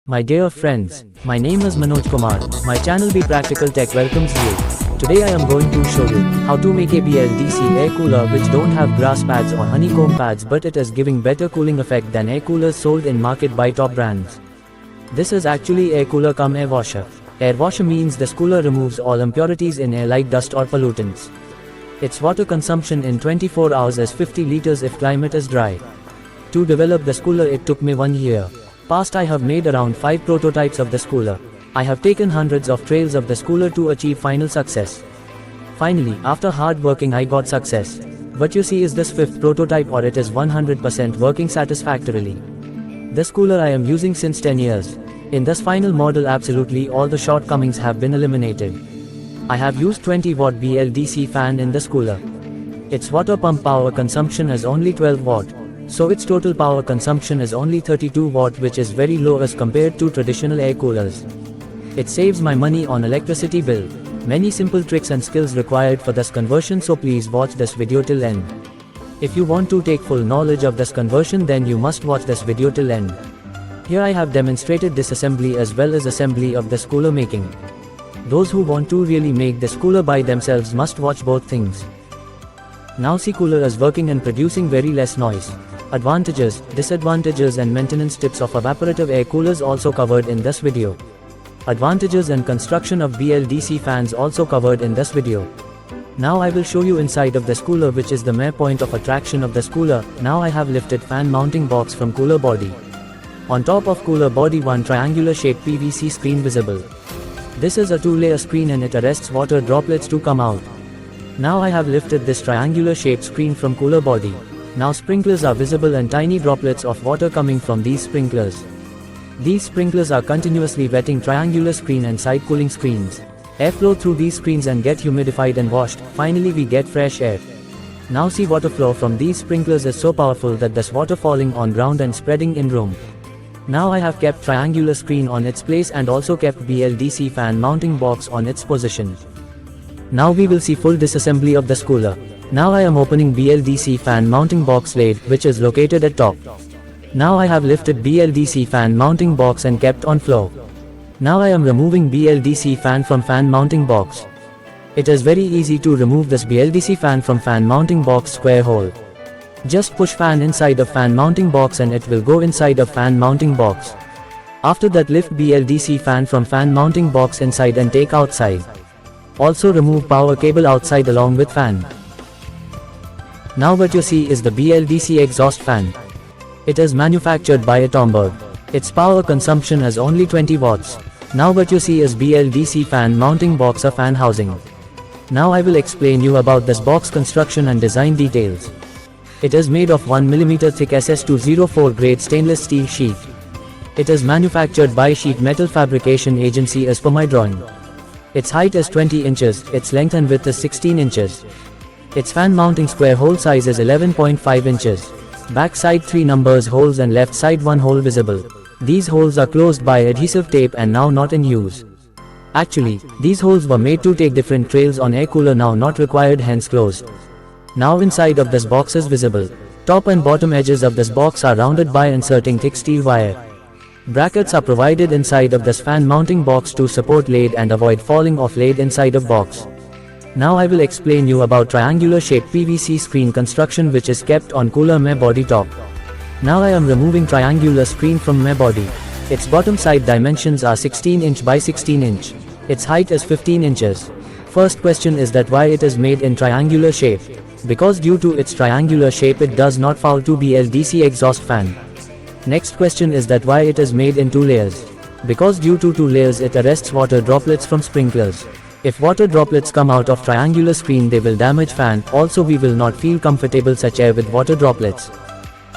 My dear friends, my name is Manoj Kumar. My channel Be Practical Tech welcomes you. Today I am going to show you how to make a BLDC air cooler which don't have grass pads or honeycomb pads, but it is giving better cooling effect than air coolers sold in market by top brands. This is actually air cooler cum air washer. Air washer means this cooler removes all impurities in air like dust or pollutants. Its water consumption in 24 hours is 50 liters if climate is dry. To develop this cooler it took me 1 year. Past I have made around 5 prototypes of this cooler. I have taken hundreds of trials of this cooler to achieve final success. Finally, after hard working I got success. What you see is this 5th prototype, or it is 100% working satisfactorily. This cooler I am using since 10 years. In this final model absolutely all the shortcomings have been eliminated. I have used 20 watt BLDC fan in this cooler. Its water pump power consumption is only 12 watt. So its total power consumption is only 32 watt, which is very low as compared to traditional air coolers. It saves my money on electricity bill. Many simple tricks and skills required for this conversion, so please watch this video till end. If you want to take full knowledge of this conversion, then you must watch this video till end. Here I have demonstrated disassembly as well as assembly of this cooler making. Those who want to really make this cooler by themselves must watch both things. Now see, cooler is working and producing very less noise. Advantages, disadvantages and maintenance tips of evaporative air coolers also covered in this video. Advantages and construction of BLDC fans also covered in this video. Now I will show you inside of this cooler, which is the main point of attraction of this cooler. Now I have lifted fan mounting box from cooler body. On top of cooler body, one triangular shaped PVC screen visible. This is a 2-layer screen and it arrests water droplets to come out. Now I have lifted this triangular shaped screen from cooler body. Now sprinklers are visible and tiny droplets of water coming from these sprinklers. These sprinklers are continuously wetting triangular screen and side cooling screens. Air flow through these screens and get humidified and washed. Finally we get fresh air. Now see, water flow from these sprinklers is so powerful that this water falling on ground and spreading in room. Now I have kept triangular screen on its place and also kept BLDC fan mounting box on its position. Now we will see full disassembly of this cooler. Now I am opening BLDC fan mounting box lid, which is located at top. Now I have lifted BLDC fan mounting box and kept on floor. Now I am removing BLDC fan from fan mounting box. It is very easy to remove this BLDC fan from fan mounting box square hole. Just push fan inside of fan mounting box and it will go inside of fan mounting box. After that, lift BLDC fan from fan mounting box inside and take outside. Also remove power cable outside along with fan. Now what you see is the BLDC exhaust fan. It is manufactured by Atomberg. Its power consumption is only 20 watts. Now what you see is BLDC fan mounting box or fan housing. Now I will explain you about this box construction and design details. It is made of 1 mm thick SS204 grade stainless steel sheet. It is manufactured by Sheet Metal Fabrication Agency as per my drawing. Its height is 20 inches, its length and width is 16 inches. Its fan mounting square hole size is 11.5 inches. Back side 3 numbers holes and left side 1 hole visible. These holes are closed by adhesive tape and now not in use. Actually, these holes were made to take different trails on air cooler, now not required, hence closed. Now inside of this box is visible. Top and bottom edges of this box are rounded by inserting thick steel wire. Brackets are provided inside of this fan mounting box to support lid and avoid falling off lid inside of box. Now I will explain you about triangular shaped PVC screen construction, which is kept on cooler main body top. Now I am removing triangular screen from main body. Its bottom side dimensions are 16 inch by 16 inch. Its height is 15 inches. First question is that why it is made in triangular shape. Because due to its triangular shape it does not fall to BLDC exhaust fan. Next question is that why it is made in 2 layers. Because due to 2 layers it arrests water droplets from sprinklers. If water droplets come out of triangular screen they will damage fan, also we will not feel comfortable such air with water droplets.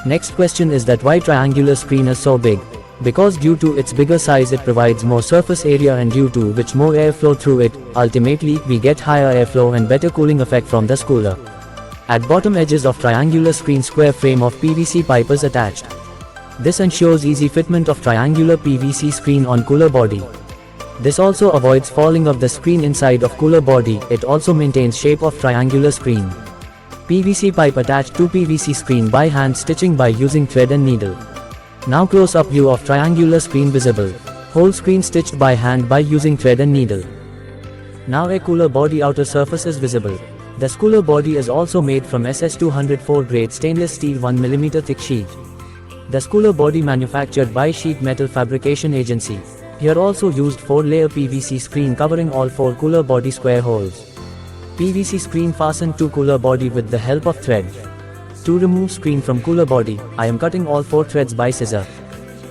Next question is that why triangular screen is so big. Because due to its bigger size it provides more surface area and due to which more air flow through it, ultimately we get higher airflow and better cooling effect from this cooler. At bottom edges of triangular screen square frame of PVC pipe is attached. This ensures easy fitment of triangular PVC screen on cooler body. This also avoids falling of the screen inside of cooler body. It also maintains shape of triangular screen. PVC pipe attached to PVC screen by hand stitching by using thread and needle. Now close up view of triangular screen visible. Whole screen stitched by hand by using thread and needle. Now a cooler body outer surface is visible. The cooler body is also made from SS204 grade stainless steel 1mm thick sheet. The cooler body manufactured by Sheet Metal Fabrication Agency. Here also used 4-layer PVC screen covering all 4 cooler body square holes. PVC screen fastened to cooler body with the help of thread. To remove screen from cooler body, I am cutting all 4 threads by scissor.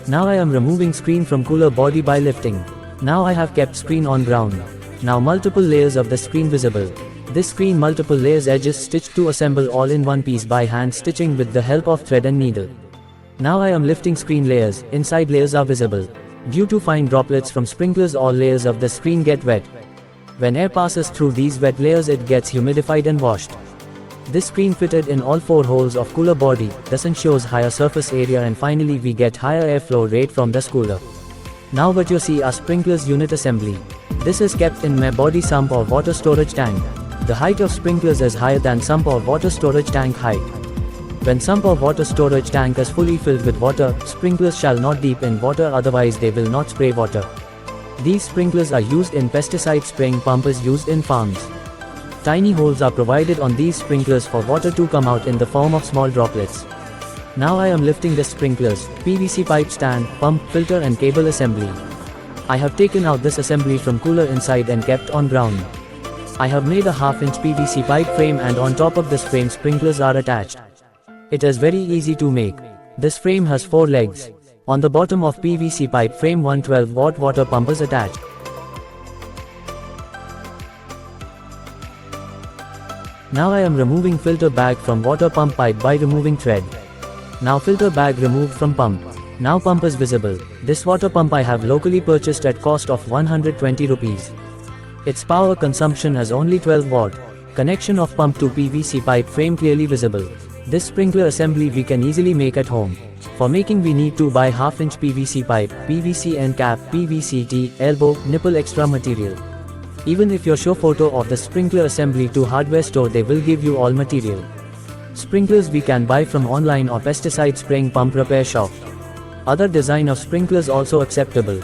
Now I am removing screen from cooler body by lifting. Now I have kept screen on ground. Now multiple layers of the screen visible. This screen multiple layers edges stitched to assemble all in one piece by hand stitching with the help of thread and needle. Now I am lifting screen layers, inside layers are visible. Due to fine droplets from sprinklers all layers of the screen get wet. When air passes through these wet layers it gets humidified and washed. This screen fitted in all 4 holes of cooler body, thus ensures higher surface area and finally we get higher airflow rate from the cooler. Now what you see are sprinklers unit assembly. This is kept in my body sump or water storage tank. The height of sprinklers is higher than sump or water storage tank height. When sump or water storage tank is fully filled with water, sprinklers shall not deep in water otherwise they will not spray water. These sprinklers are used in pesticide spraying pump is used in farms. Tiny holes are provided on these sprinklers for water to come out in the form of small droplets. Now I am lifting the sprinklers, PVC pipe stand, pump, filter and cable assembly. I have taken out this assembly from cooler inside and kept on ground. I have made a half-inch PVC pipe frame and on top of this frame sprinklers are attached. It is very easy to make. This frame has 4 legs. On the bottom of PVC pipe frame 112-watt water pump is attached. Now I am removing filter bag from water pump pipe by removing thread. Now filter bag removed from pump. Now pump is visible. This water pump I have locally purchased at cost of 120 rupees. Its power consumption is only 12 watt. Connection of pump to PVC pipe frame clearly visible. This sprinkler assembly we can easily make at home. For making we need to buy half-inch PVC pipe, PVC end cap, PVC T, elbow, nipple extra material. Even if you show photo of the sprinkler assembly to hardware store they will give you all material. Sprinklers we can buy from online or pesticide spraying pump repair shop. Other design of sprinklers also acceptable.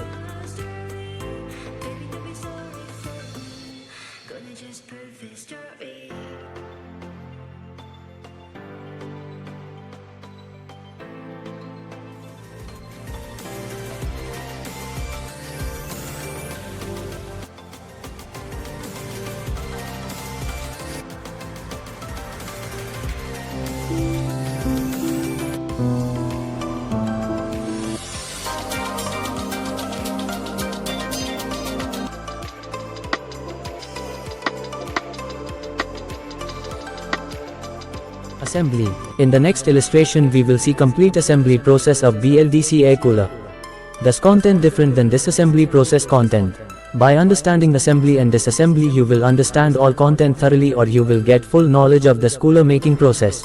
Assembly. In the next illustration we will see complete assembly process of BLDC air cooler. Thus content different than disassembly process content. By understanding assembly and disassembly you will understand all content thoroughly or you will get full knowledge of this cooler making process.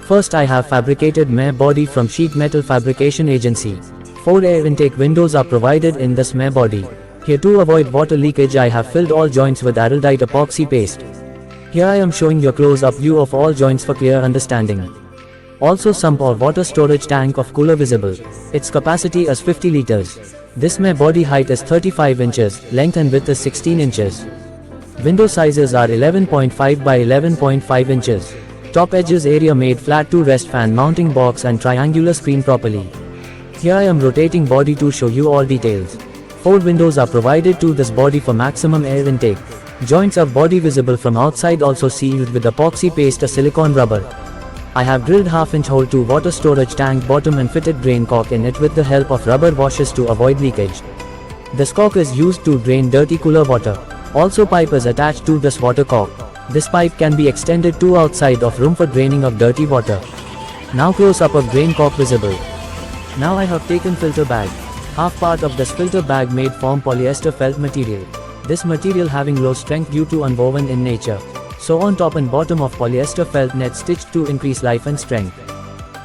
First I have fabricated my body from Sheet Metal Fabrication Agency. 4 air intake windows are provided in this my body. Here to avoid water leakage I have filled all joints with Araldite epoxy paste. Here I am showing you a close-up view of all joints for clear understanding. Also sump or water storage tank of cooler visible. Its capacity is 50 liters. This my body height is 35 inches, length and width is 16 inches. Window sizes are 11.5 by 11.5 inches. Top edges area made flat to rest fan mounting box and triangular screen properly. Here I am rotating body to show you all details. 4 windows are provided to this body for maximum air intake. Joints of body visible from outside also sealed with epoxy paste or silicone rubber. I have drilled half-inch hole to water storage tank bottom and fitted drain cock in it with the help of rubber washers to avoid leakage. This cock is used to drain dirty cooler water. Also pipe is attached to this water cock. This pipe can be extended to outside of room for draining of dirty water. Now close up of drain cock visible. Now I have taken filter bag. Half part of this filter bag made from polyester felt material. This material having low strength due to unwoven in nature. So on top and bottom of polyester felt net stitched to increase life and strength.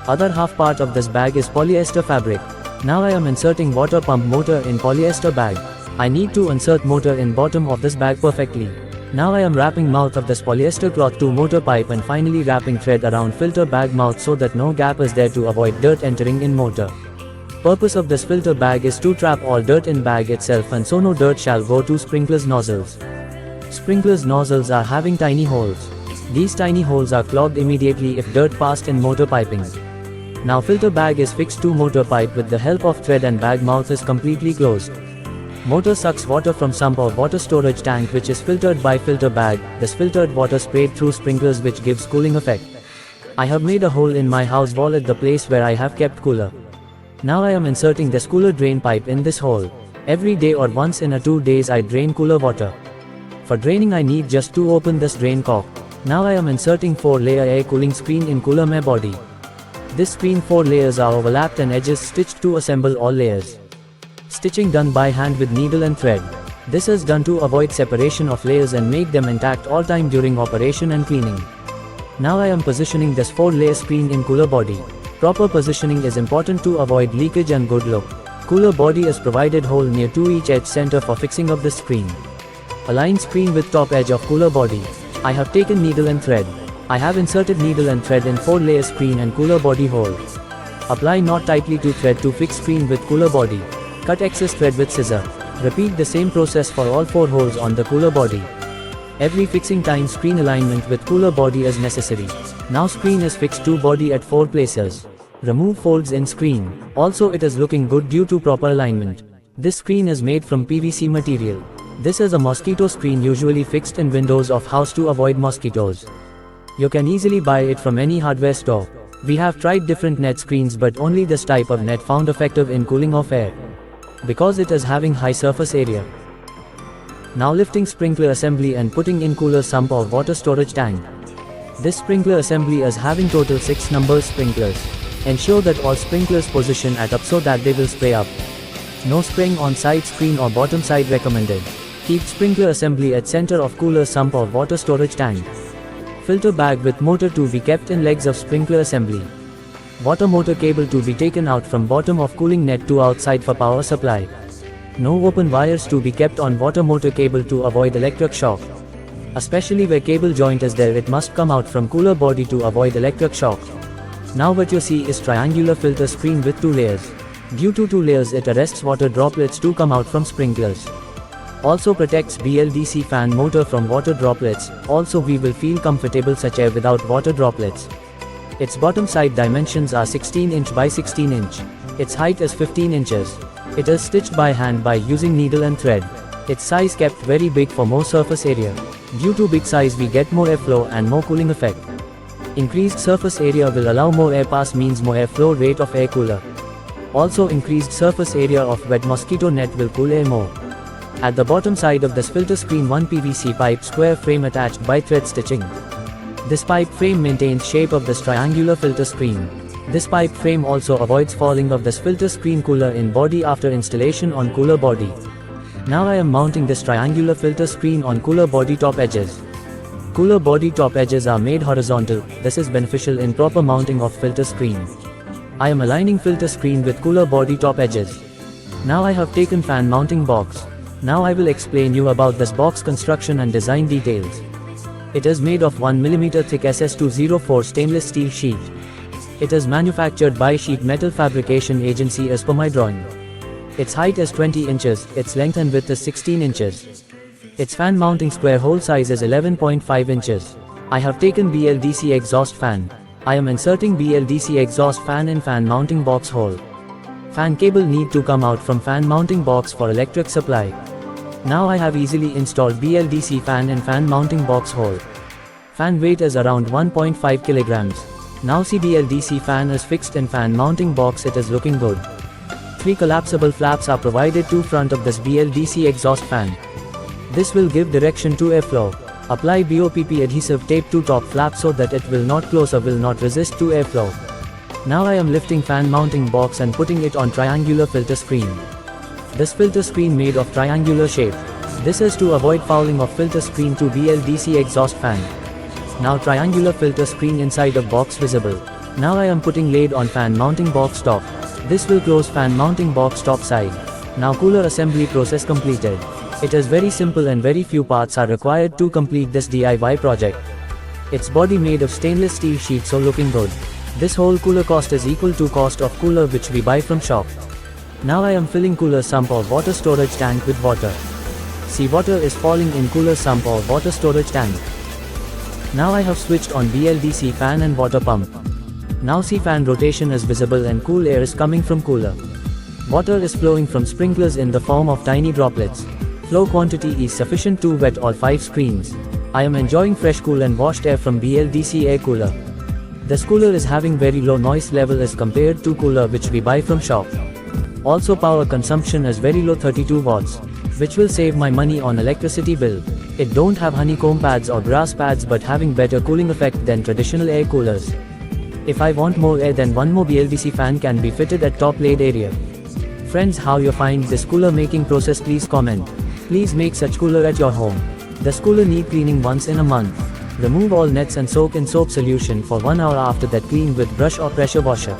Other half part of this bag is polyester fabric. Now I am inserting water pump motor in polyester bag. I need to insert motor in bottom of this bag perfectly. Now I am wrapping mouth of this polyester cloth to motor pipe and finally wrapping thread around filter bag mouth so that no gap is there to avoid dirt entering in motor. Purpose of this filter bag is to trap all dirt in bag itself and so no dirt shall go to sprinklers nozzles. Sprinklers nozzles are having tiny holes. These tiny holes are clogged immediately if dirt passed in motor piping. Now filter bag is fixed to motor pipe with the help of thread and bag mouth is completely closed. Motor sucks water from sump or water storage tank which is filtered by filter bag. This filtered water sprayed through sprinklers which gives cooling effect. I have made a hole in my house wall at the place where I have kept cooler. Now I am inserting this cooler drain pipe in this hole. Every day or once in a 2 days I drain cooler water. For draining I need just to open this drain cock. Now I am inserting 4-layer air cooling screen in cooler my body. This screen 4 layers are overlapped and edges stitched to assemble all layers. Stitching done by hand with needle and thread. This is done to avoid separation of layers and make them intact all time during operation and cleaning. Now I am positioning this 4-layer screen in cooler body. Proper positioning is important to avoid leakage and good look. Cooler body is provided hole near to each edge center for fixing of the screen. Align screen with top edge of cooler body. I have taken needle and thread. I have inserted needle and thread in 4-layer screen and cooler body hole. Apply knot tightly to thread to fix screen with cooler body. Cut excess thread with scissor. Repeat the same process for all 4 holes on the cooler body. Every fixing time screen alignment with cooler body is necessary. Now screen is fixed to body at 4 places. Remove folds in screen. Also it is looking good due to proper alignment. This screen is made from PVC material. This is a mosquito screen usually fixed in windows of house to avoid mosquitoes. You can easily buy it from any hardware store. We have tried different net screens but only this type of net found effective in cooling of air. Because it is having high surface area. Now lifting sprinkler assembly and putting in cooler sump or water storage tank. This sprinkler assembly is having total 6 number sprinklers. Ensure that all sprinklers position at up so that they will spray up. No spraying on side screen or bottom side recommended. Keep sprinkler assembly at center of cooler sump or water storage tank. Filter bag with motor to be kept in legs of sprinkler assembly. Water motor cable to be taken out from bottom of cooling net to outside for power supply. No open wires to be kept on water motor cable to avoid electric shock. Especially where cable joint is there, it must come out from cooler body to avoid electric shock. Now what you see is triangular filter screen with 2 layers. Due to 2 layers it arrests water droplets to come out from sprinklers. Also protects BLDC fan motor from water droplets. Also we will feel comfortable such air without water droplets. Its bottom side dimensions are 16 inch by 16 inch. Its height is 15 inches. It is stitched by hand by using needle and thread. Its size kept very big for more surface area. Due to big size we get more airflow and more cooling effect. Increased surface area will allow more air pass means more airflow rate of air cooler. Also increased surface area of wet mosquito net will cool air more. At the bottom side of this filter screen 1 PVC pipe square frame attached by thread stitching. This pipe frame maintains shape of this triangular filter screen. This pipe frame also avoids falling of this filter screen cooler in body after installation on cooler body. Now I am mounting this triangular filter screen on cooler body top edges. Cooler body top edges are made horizontal. This is beneficial in proper mounting of filter screen. I am aligning filter screen with cooler body top edges. Now I have taken fan mounting box. Now I will explain you about this box construction and design details. It is made of 1 mm thick SS204 stainless steel sheet. It is manufactured by Sheet Metal Fabrication Agency as per my drawing. Its height is 20 inches, its length and width is 16 inches. Its fan mounting square hole size is 11.5 inches. I have taken BLDC exhaust fan. I am inserting BLDC exhaust fan in fan mounting box hole. Fan cable need to come out from fan mounting box for electric supply. Now I have easily installed BLDC fan in fan mounting box hole. Fan weight is around 1.5 kilograms. Now see BLDC fan is fixed in fan mounting box, it is looking good. 3 collapsible flaps are provided to front of this BLDC exhaust fan. This will give direction to airflow. Apply BOPP adhesive tape to top flap so that it will not close or will not resist to airflow. Now I am lifting fan mounting box and putting it on triangular filter screen. This filter screen made of triangular shape. This is to avoid fouling of filter screen to BLDC exhaust fan. Now triangular filter screen inside of box visible. Now I am putting lid on fan mounting box top. This will close fan mounting box top side. Now cooler assembly process completed. It is very simple and very few parts are required to complete this DIY project. Its body made of stainless steel sheet so looking good. This whole cooler cost is equal to cost of cooler which we buy from shop. Now I am filling cooler sump or water storage tank with water. See, water is falling in cooler sump or water storage tank. Now I have switched on BLDC fan and water pump. Now see, fan rotation is visible and cool air is coming from cooler. Water is flowing from sprinklers in the form of tiny droplets. Flow quantity is sufficient to wet all 5 screens. I am enjoying fresh cool and washed air from BLDC air cooler. This cooler is having very low noise level as compared to cooler which we buy from shop. Also power consumption is very low, 32 watts, which will save my money on electricity bill. It don't have honeycomb pads or grass pads but having better cooling effect than traditional air coolers. If I want more air, then one more BLDC fan can be fitted at top laid area. Friends, how you find this cooler making process, please comment. Please make such cooler at your home. This cooler need cleaning once in a month. Remove all nets and soak in soap solution for 1 hour, after that clean with brush or pressure washer.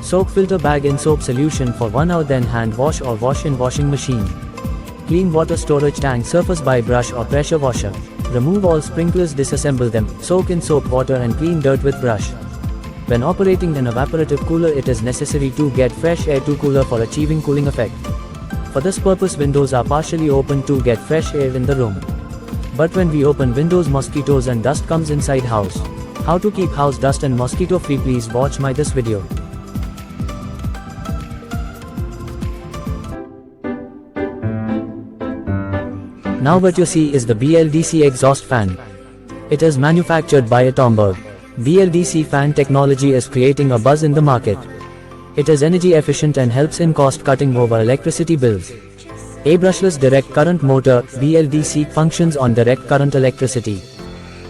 Soak filter bag in soap solution for 1 hour, then hand wash or wash in washing machine. Clean water storage tank surface by brush or pressure washer. Remove all sprinklers, disassemble them, soak in soap water and clean dirt with brush. When operating an evaporative cooler, it is necessary to get fresh air to cooler for achieving cooling effect. For this purpose, windows are partially open to get fresh air in the room. But when we open windows, mosquitoes and dust comes inside house. How to keep house dust and mosquito free? Please watch my this video. Now what you see is the BLDC exhaust fan. It is manufactured by Atomberg. BLDC fan technology is creating a buzz in the market. It is energy efficient and helps in cost cutting over electricity bills. A brushless direct current motor, BLDC, functions on direct current electricity.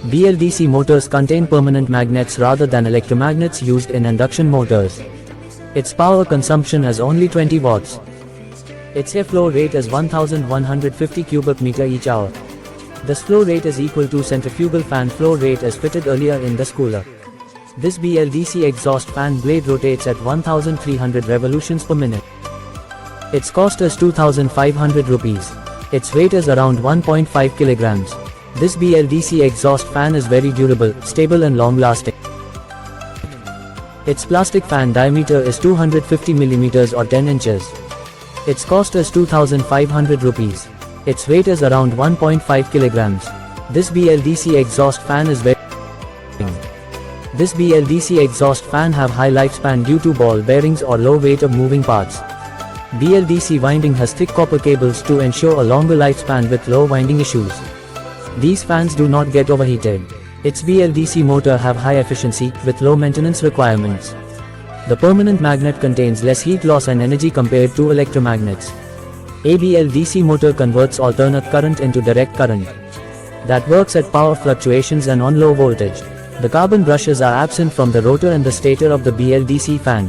BLDC motors contain permanent magnets rather than electromagnets used in induction motors. Its power consumption is only 20 watts. Its air flow rate is 1150 cubic meter each hour. This flow rate is equal to centrifugal fan flow rate as fitted earlier in this cooler. This BLDC exhaust fan blade rotates at 1300 revolutions per minute. Its cost is 2500 rupees. Its weight is around 1.5 kilograms. This BLDC exhaust fan is very durable, stable and long lasting. Its plastic fan diameter is 250 mm or 10 inches. Its cost is 2500 rupees. Its weight is around 1.5 kilograms. This BLDC exhaust fan is very This BLDC exhaust fan have high lifespan due to ball bearings or low weight of moving parts. BLDC winding has thick copper cables to ensure a longer lifespan with low winding issues. These fans do not get overheated. Its BLDC motor have high efficiency with low maintenance requirements. The permanent magnet contains less heat loss and energy compared to electromagnets. A BLDC motor converts alternate current into direct current. That works at power fluctuations and on low voltage. The carbon brushes are absent from the rotor and the stator of the BLDC fan.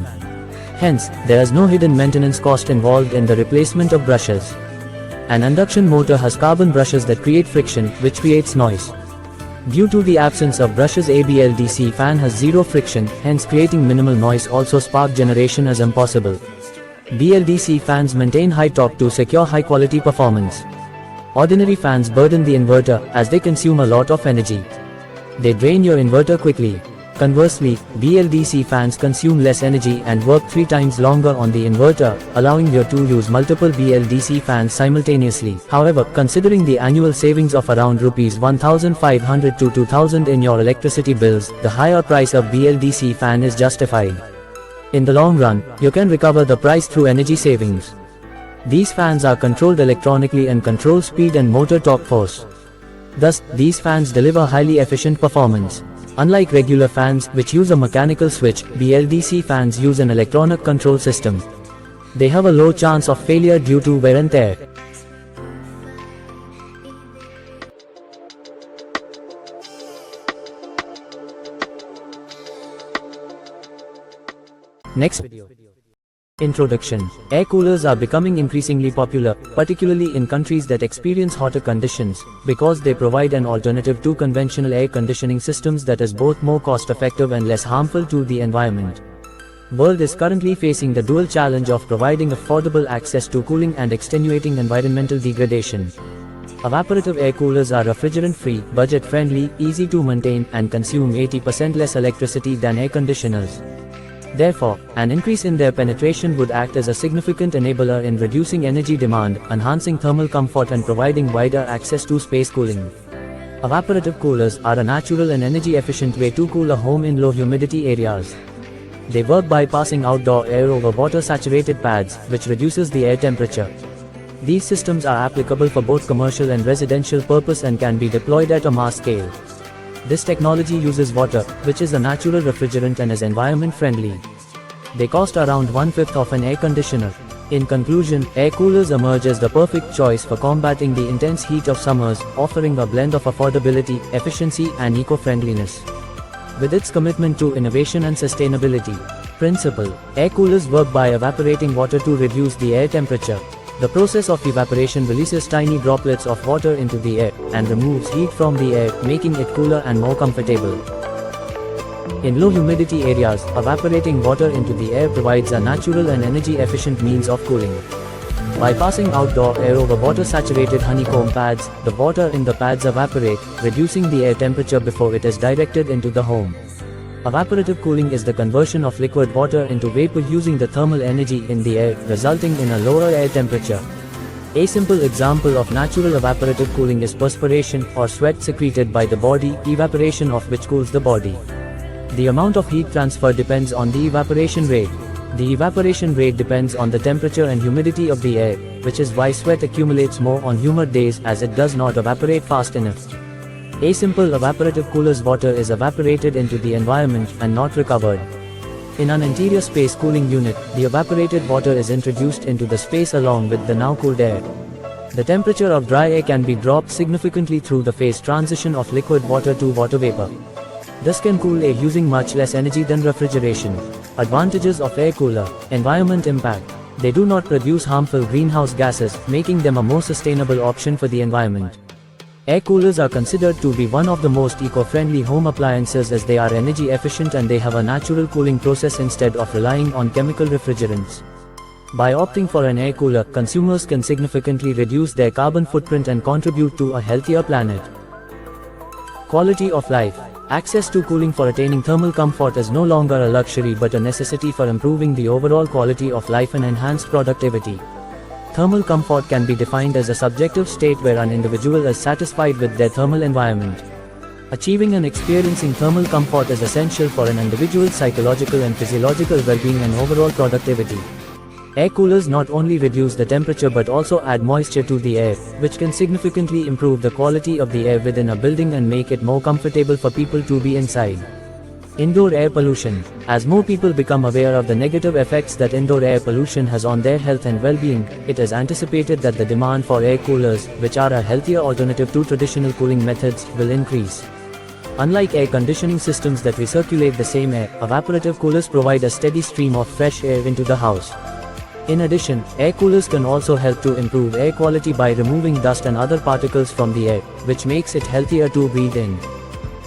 Hence, there is no hidden maintenance cost involved in the replacement of brushes. An induction motor has carbon brushes that create friction, which creates noise. Due to the absence of brushes, a BLDC fan has zero friction, hence creating minimal noise. Also, spark generation is impossible. BLDC fans maintain high torque to secure high quality performance. Ordinary fans burden the inverter as they consume a lot of energy. They drain your inverter quickly. Conversely, BLDC fans consume less energy and work 3 times longer on the inverter, allowing you to use multiple BLDC fans simultaneously. However, considering the annual savings of around Rs 1500 to 2000 in your electricity bills, the higher price of BLDC fan is justified. In the long run, you can recover the price through energy savings. These fans are controlled electronically and control speed and motor torque force. Thus, these fans deliver highly efficient performance. Unlike regular fans, which use a mechanical switch, BLDC fans use an electronic control system. They have a low chance of failure due to wear and tear. Next video. Introduction. Air coolers are becoming increasingly popular, particularly in countries that experience hotter conditions, because they provide an alternative to conventional air conditioning systems that is both more cost-effective and less harmful to the environment. World is currently facing the dual challenge of providing affordable access to cooling and extenuating environmental degradation. Evaporative air coolers are refrigerant-free, budget-friendly, easy to maintain, and consume 80% less electricity than air conditioners. Therefore, an increase in their penetration would act as a significant enabler in reducing energy demand, enhancing thermal comfort and providing wider access to space cooling. Evaporative coolers are a natural and energy-efficient way to cool a home in low-humidity areas. They work by passing outdoor air over water-saturated pads, which reduces the air temperature. These systems are applicable for both commercial and residential purpose and can be deployed at a mass scale. This technology uses water, which is a natural refrigerant and is environment-friendly. They cost around 1/5 of an air conditioner. In conclusion, air coolers emerge as the perfect choice for combating the intense heat of summers, offering a blend of affordability, efficiency, and eco-friendliness. With its commitment to innovation and sustainability. Principle: air coolers work by evaporating water to reduce the air temperature. The process of evaporation releases tiny droplets of water into the air, and removes heat from the air, making it cooler and more comfortable. In low humidity areas, evaporating water into the air provides a natural and energy-efficient means of cooling. By passing outdoor air over water-saturated honeycomb pads, the water in the pads evaporate, reducing the air temperature before it is directed into the home. Evaporative cooling is the conversion of liquid water into vapor using the thermal energy in the air, resulting in a lower air temperature. A simple example of natural evaporative cooling is perspiration, or sweat secreted by the body, evaporation of which cools the body. The amount of heat transfer depends on the evaporation rate. The evaporation rate depends on the temperature and humidity of the air, which is why sweat accumulates more on humid days as it does not evaporate fast enough. A simple evaporative cooler's water is evaporated into the environment and not recovered. In an interior space cooling unit, the evaporated water is introduced into the space along with the now cooled air. The temperature of dry air can be dropped significantly through the phase transition of liquid water to water vapor. This can cool air using much less energy than refrigeration. Advantages of air cooler: environment impact. They do not produce harmful greenhouse gases, making them a more sustainable option for the environment. Air coolers are considered to be one of the most eco-friendly home appliances as they are energy efficient and they have a natural cooling process instead of relying on chemical refrigerants. By opting for an air cooler, consumers can significantly reduce their carbon footprint and contribute to a healthier planet. Quality of life. Access to cooling for attaining thermal comfort is no longer a luxury but a necessity for improving the overall quality of life and enhanced productivity. Thermal comfort can be defined as a subjective state where an individual is satisfied with their thermal environment. Achieving and experiencing thermal comfort is essential for an individual's psychological and physiological well-being and overall productivity. Air coolers not only reduce the temperature but also add moisture to the air, which can significantly improve the quality of the air within a building and make it more comfortable for people to be inside. Indoor air pollution. As more people become aware of the negative effects that indoor air pollution has on their health and well-being, it is anticipated that the demand for air coolers, which are a healthier alternative to traditional cooling methods, will increase. Unlike air conditioning systems that recirculate the same air, evaporative coolers provide a steady stream of fresh air into the house. In addition, air coolers can also help to improve air quality by removing dust and other particles from the air, which makes it healthier to breathe in.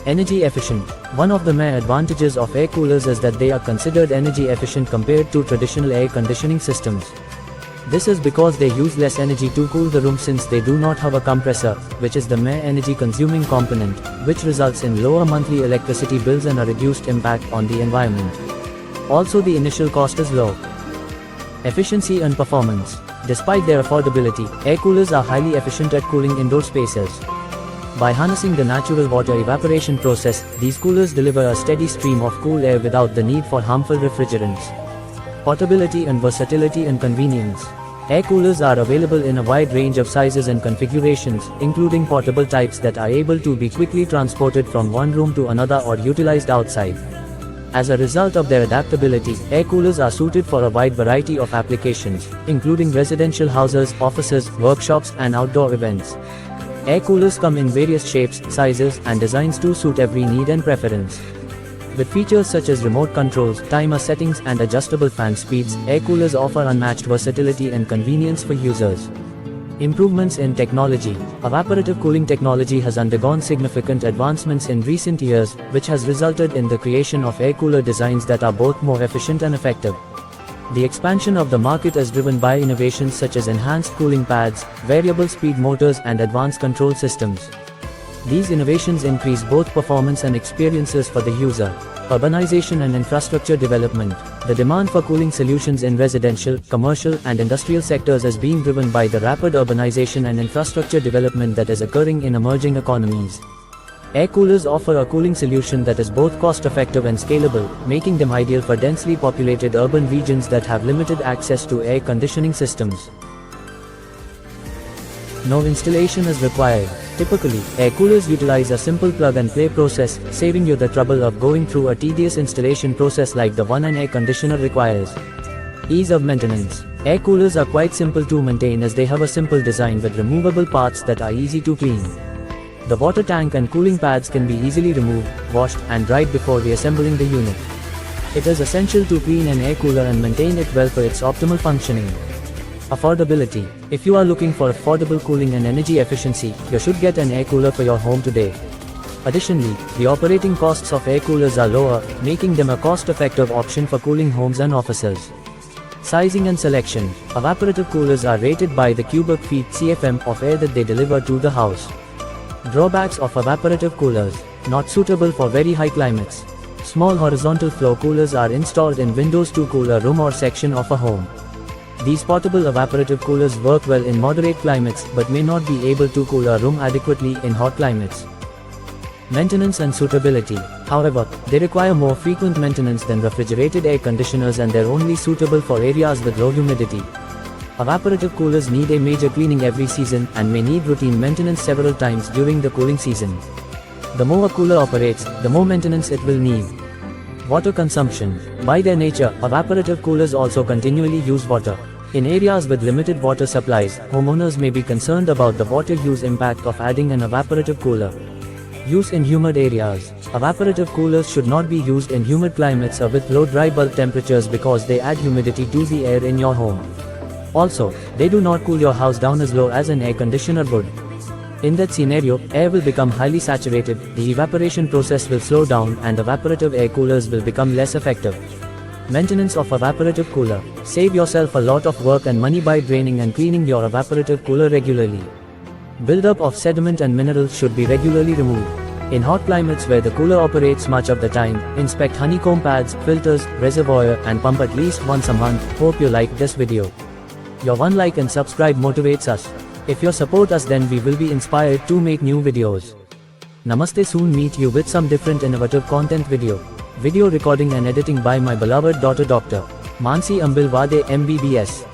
Energy efficient. One of the main advantages of air coolers is that they are considered energy efficient compared to traditional air conditioning systems. This is because they use less energy to cool the room since they do not have a compressor, which is the main energy consuming component, which results in lower monthly electricity bills and a reduced impact on the environment. Also, the initial cost is low. Efficiency and performance. Despite their affordability, air coolers are highly efficient at cooling indoor spaces. By harnessing the natural water evaporation process, these coolers deliver a steady stream of cool air without the need for harmful refrigerants. Portability and versatility and convenience. Air coolers are available in a wide range of sizes and configurations, including portable types that are able to be quickly transported from one room to another or utilized outside. As a result of their adaptability, air coolers are suited for a wide variety of applications, including residential houses, offices, workshops, and outdoor events. Air coolers come in various shapes, sizes, and designs to suit every need and preference. With features such as remote controls, timer settings, and adjustable fan speeds, air coolers offer unmatched versatility and convenience for users. Improvements in technology. Evaporative cooling technology has undergone significant advancements in recent years, which has resulted in the creation of air cooler designs that are both more efficient and effective. The expansion of the market is driven by innovations such as enhanced cooling pads, variable speed motors, and advanced control systems. These innovations increase both performance and experiences for the user. Urbanization and infrastructure development. The demand for cooling solutions in residential, commercial, and industrial sectors is being driven by the rapid urbanization and infrastructure development that is occurring in emerging economies. Air coolers offer a cooling solution that is both cost-effective and scalable, making them ideal for densely populated urban regions that have limited access to air conditioning systems. No installation is required. Typically, air coolers utilize a simple plug-and-play process, saving you the trouble of going through a tedious installation process like the one an air conditioner requires. Ease of maintenance. Air coolers are quite simple to maintain as they have a simple design with removable parts that are easy to clean. The water tank and cooling pads can be easily removed, washed, and dried before reassembling the unit. It is essential to clean an air cooler and maintain it well for its optimal functioning. Affordability. If you are looking for affordable cooling and energy efficiency, you should get an air cooler for your home today. Additionally, the operating costs of air coolers are lower, making them a cost-effective option for cooling homes and offices. Sizing and selection. Evaporative coolers are rated by the cubic feet (cfm) of air that they deliver to the house. Drawbacks of evaporative coolers. Not suitable for very high climates. Small horizontal flow coolers are installed in windows to cool a room or section of a home. These portable evaporative coolers work well in moderate climates but may not be able to cool a room adequately in hot climates. Maintenance and suitability. However, they require more frequent maintenance than refrigerated air conditioners and they're only suitable for areas with low humidity. Evaporative coolers need a major cleaning every season and may need routine maintenance several times during the cooling season. The more a cooler operates, the more maintenance it will need. Water consumption. By their nature, evaporative coolers also continually use water. In areas with limited water supplies, homeowners may be concerned about the water use impact of adding an evaporative cooler. Use in humid areas. Evaporative coolers should not be used in humid climates or with low dry bulb temperatures because they add humidity to the air in your home. Also, they do not cool your house down as low as an air conditioner would. In that scenario, air will become highly saturated, the evaporation process will slow down and evaporative air coolers will become less effective. Maintenance of evaporative cooler. Save yourself a lot of work and money by draining and cleaning your evaporative cooler regularly. Buildup of sediment and minerals should be regularly removed. In hot climates where the cooler operates much of the time, inspect honeycomb pads, filters, reservoir, and pump at least once a month. Hope you liked this video. Your one like and subscribe motivates us. If you support us, then we will be inspired to make new videos. Namaste, soon meet you with some different innovative content video. Video recording and editing by my beloved daughter Dr. Mansi Ambilwade MBBS.